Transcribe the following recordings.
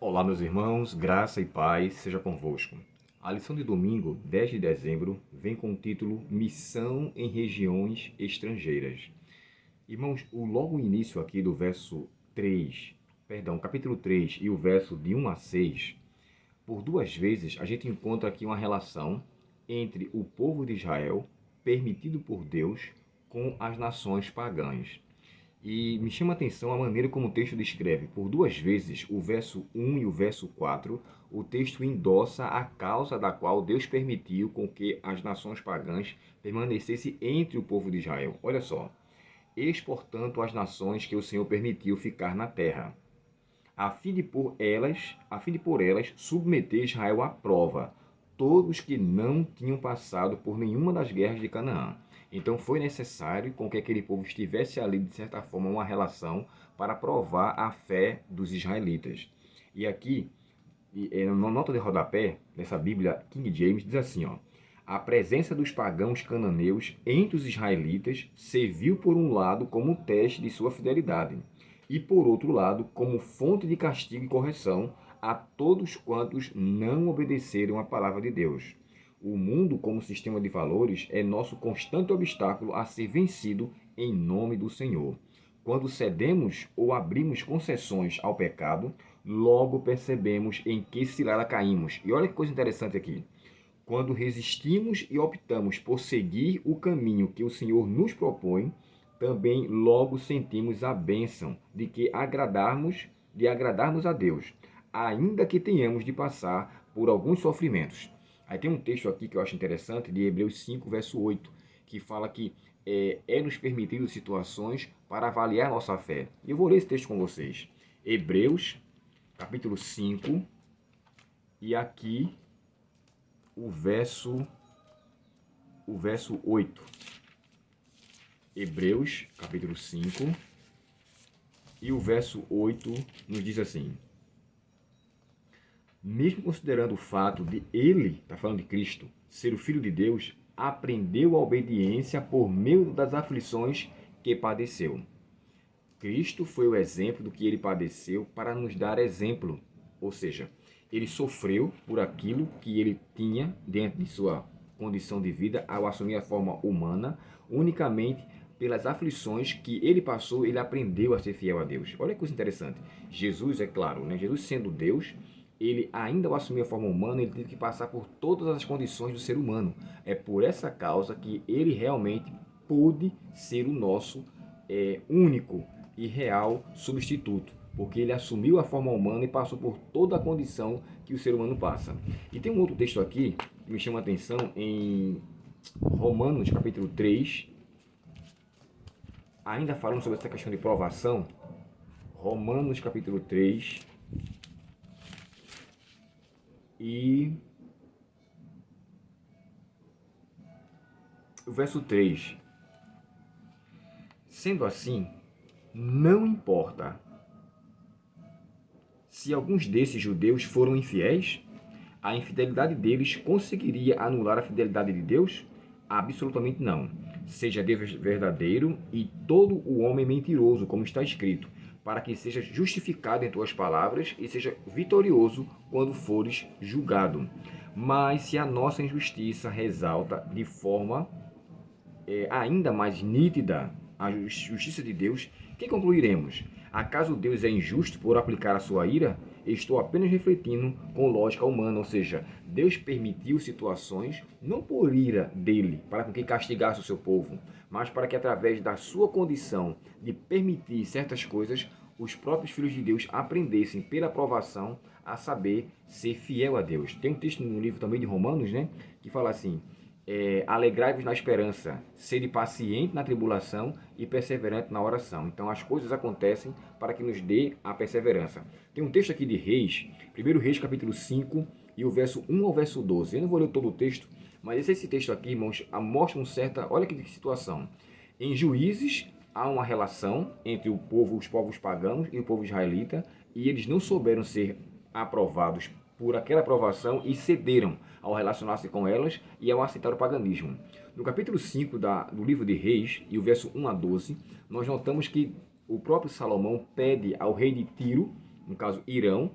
Olá, meus irmãos, graça e paz seja convosco. A lição de domingo, 10 de dezembro, vem com o título Missão em Regiões Estrangeiras. Irmãos, logo o início aqui do capítulo 3 e o verso de 1 a 6, por duas vezes a gente encontra aqui uma relação entre o povo de Israel, permitido por Deus, com as nações pagãs. E me chama a atenção a maneira como o texto descreve. Por duas vezes, o verso 1 e o verso 4, o texto endossa a causa da qual Deus permitiu com que as nações pagãs permanecessem entre o povo de Israel. Olha só. Eis, portanto, as nações que o Senhor permitiu ficar na terra, a fim de por elas submeter Israel à prova, todos que não tinham passado por nenhuma das guerras de Canaã. Então foi necessário com que aquele povo estivesse ali, de certa forma, uma relação para provar a fé dos israelitas. E aqui, na nota de rodapé dessa Bíblia King James, diz assim, ó: a presença dos pagãos cananeus entre os israelitas serviu, por um lado, como teste de sua fidelidade, e, por outro lado, como fonte de castigo e correção a todos quantos não obedeceram à palavra de Deus. O mundo, como sistema de valores, é nosso constante obstáculo a ser vencido em nome do Senhor. Quando cedemos ou abrimos concessões ao pecado, logo percebemos em que cilada caímos. E olha que coisa interessante aqui. Quando resistimos e optamos por seguir o caminho que o Senhor nos propõe, também logo sentimos a bênção de agradarmos a Deus, ainda que tenhamos de passar por alguns sofrimentos. Aí tem um texto aqui que eu acho interessante, de Hebreus 5, verso 8, que fala que nos permitido situações para avaliar nossa fé. E eu vou ler esse texto com vocês. Hebreus, capítulo 5, e aqui o verso 8. Hebreus, capítulo 5, e o verso 8 nos diz assim: mesmo considerando o fato de ele, está falando de Cristo, ser o Filho de Deus, aprendeu a obediência por meio das aflições que padeceu. Cristo foi o exemplo do que ele padeceu para nos dar exemplo, ou seja, ele sofreu por aquilo que ele tinha dentro de sua condição de vida ao assumir a forma humana, unicamente pelas aflições que ele passou, ele aprendeu a ser fiel a Deus. Olha que coisa interessante. Jesus, é claro, né? Jesus sendo Deus, ele ainda ao assumir a forma humana, ele teve que passar por todas as condições do ser humano. É por essa causa que ele realmente pôde ser o nosso único e real substituto, porque ele assumiu a forma humana e passou por toda a condição que o ser humano passa. E tem um outro texto aqui que me chama a atenção em Romanos capítulo 3, ainda falando sobre essa questão de provação. Romanos capítulo 3 e o verso 3. Sendo assim, não importa se alguns desses judeus foram infiéis, a infidelidade deles conseguiria anular a fidelidade de Deus? Absolutamente não. Seja Deus verdadeiro e todo o homem mentiroso, como está escrito, para que seja justificado em tuas palavras e seja vitorioso quando fores julgado. Mas se a nossa injustiça resalta de forma ainda mais nítida a justiça de Deus, que concluiremos? Acaso Deus é injusto por aplicar a sua ira? Estou apenas refletindo com lógica humana, ou seja, Deus permitiu situações não por ira dele, para que castigasse o seu povo, mas para que através da sua condição de permitir certas coisas, os próprios filhos de Deus aprendessem pela provação a saber ser fiel a Deus. Tem um texto no livro também de Romanos, né, que fala assim: alegrai-vos na esperança, sede paciente na tribulação e perseverante na oração. Então as coisas acontecem para que nos dê a perseverança. Tem um texto aqui de Reis, 1 Reis capítulo 5 e o verso 1 ao verso 12. Eu não vou ler todo o texto, mas esse texto aqui, irmãos, mostra olha que situação. Em Juízes há uma relação entre os povos pagãos e o povo israelita, e eles não souberam ser aprovados por aquela aprovação e cederam ao relacionar-se com elas e ao aceitar o paganismo. No capítulo 5 do livro de Reis, e o verso 1 a 12, nós notamos que o próprio Salomão pede ao rei de Tiro, no caso Irão,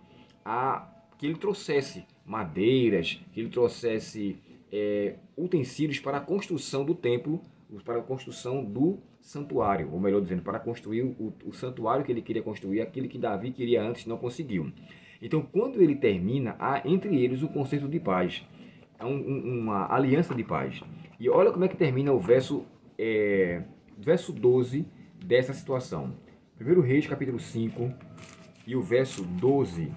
que ele trouxesse madeiras, que ele trouxesse utensílios para a construção do templo, para a construção do santuário, ou melhor dizendo, para construir o santuário que ele queria construir, aquele que Davi queria antes e não conseguiu. Então, quando ele termina, há entre eles o concerto de paz, uma aliança de paz. E olha como é que termina o verso 12 dessa situação. 1 Reis, capítulo 5, e o verso 12,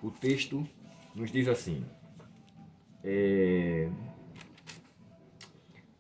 o texto nos diz assim: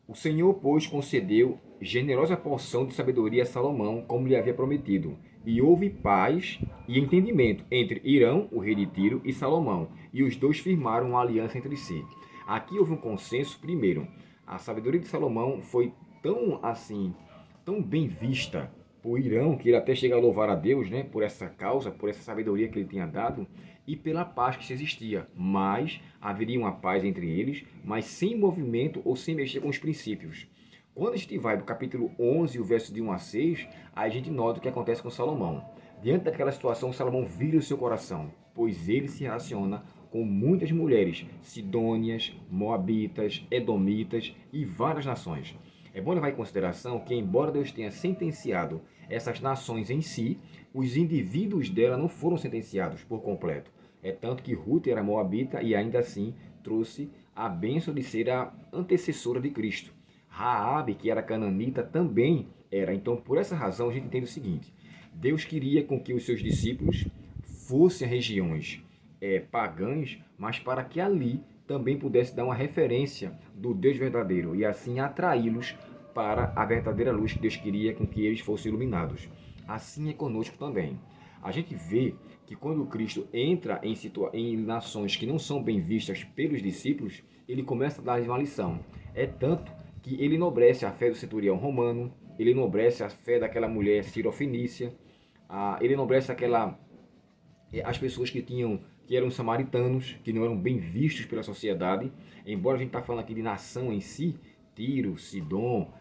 o Senhor, pois, concedeu generosa porção de sabedoria a Salomão, como lhe havia prometido. E houve paz e entendimento entre Irão, o rei de Tiro, e Salomão, e os dois firmaram uma aliança entre si. Aqui houve um consenso. Primeiro, a sabedoria de Salomão foi tão bem vista por Irão, que ele até chega a louvar a Deus, né, por essa causa, por essa sabedoria que ele tinha dado, e pela paz que se existia. Mas haveria uma paz entre eles, mas sem movimento ou sem mexer com os princípios. Quando a gente vai para o capítulo 11, o verso de 1 a 6, aí a gente nota o que acontece com Salomão. Diante daquela situação, Salomão vira o seu coração, pois ele se relaciona com muitas mulheres, sidônias, moabitas, edomitas e várias nações. É bom levar em consideração que, embora Deus tenha sentenciado essas nações em si, os indivíduos dela não foram sentenciados por completo. É tanto que Ruth era moabita e ainda assim trouxe a bênção de ser a antecessora de Cristo. Raabe, que era cananita, também era. Então, por essa razão, a gente entende o seguinte: Deus queria com que os seus discípulos fossem a regiões pagãs, mas para que ali também pudesse dar uma referência do Deus verdadeiro e assim atraí-los para a verdadeira luz que Deus queria com que eles fossem iluminados. Assim é conosco também. A gente vê que quando Cristo entra em nações que não são bem vistas pelos discípulos, ele começa a dar uma lição. É tanto que ele enobrece a fé do centurião romano, ele enobrece a fé daquela mulher sirofenícia, ele enobrece as pessoas que eram samaritanos, que não eram bem vistos pela sociedade. Embora a gente está falando aqui de nação em si, Tiro, Sidom,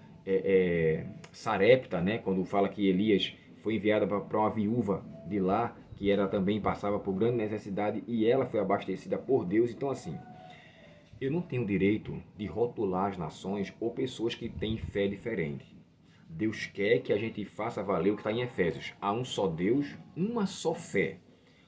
Sarepta, né, quando fala que Elias foi enviado para uma viúva de lá, que também passava por grande necessidade, e ela foi abastecida por Deus. Então, assim, eu não tenho direito de rotular as nações ou pessoas que têm fé diferente. Deus quer que a gente faça valer o que está em Efésios. Há um só Deus, uma só fé.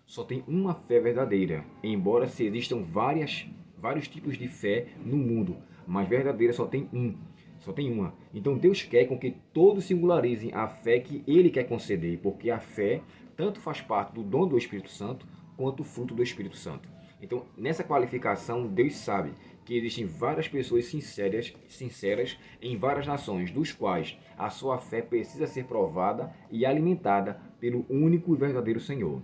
Só tem uma fé verdadeira, embora se existam vários tipos de fé no mundo, mas verdadeira só tem uma. Então Deus quer com que todos singularizem a fé que Ele quer conceder, porque a fé tanto faz parte do dom do Espírito Santo, quanto o fruto do Espírito Santo. Então, nessa qualificação, Deus sabe que existem várias pessoas sinceras em várias nações, dos quais a sua fé precisa ser provada e alimentada pelo único e verdadeiro Senhor.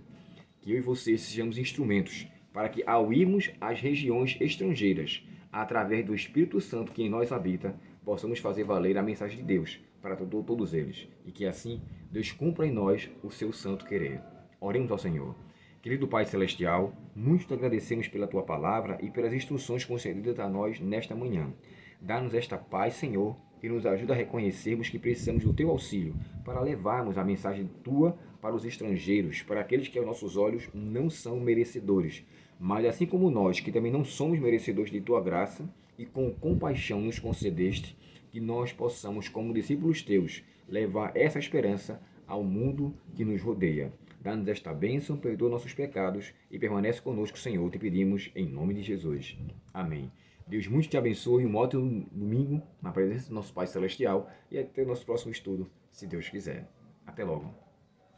Que eu e você sejamos instrumentos para que, ao irmos às regiões estrangeiras, através do Espírito Santo que em nós habita, possamos fazer valer a mensagem de Deus para todos eles. E que assim Deus cumpra em nós o seu santo querer. Oremos ao Senhor. Querido Pai Celestial, muito te agradecemos pela Tua palavra e pelas instruções concedidas a nós nesta manhã. Dá-nos esta paz, Senhor, que nos ajuda a reconhecermos que precisamos do Teu auxílio para levarmos a mensagem Tua para os estrangeiros, para aqueles que aos nossos olhos não são merecedores. Mas assim como nós, que também não somos merecedores de Tua graça, e com compaixão nos concedeste, que nós possamos, como discípulos Teus, levar essa esperança ao mundo que nos rodeia. Dá-nos esta bênção, perdoa nossos pecados e permanece conosco, Senhor, te pedimos em nome de Jesus. Amém. Deus muito te abençoe, um ótimo domingo na presença do nosso Pai Celestial e até o nosso próximo estudo, se Deus quiser. Até logo.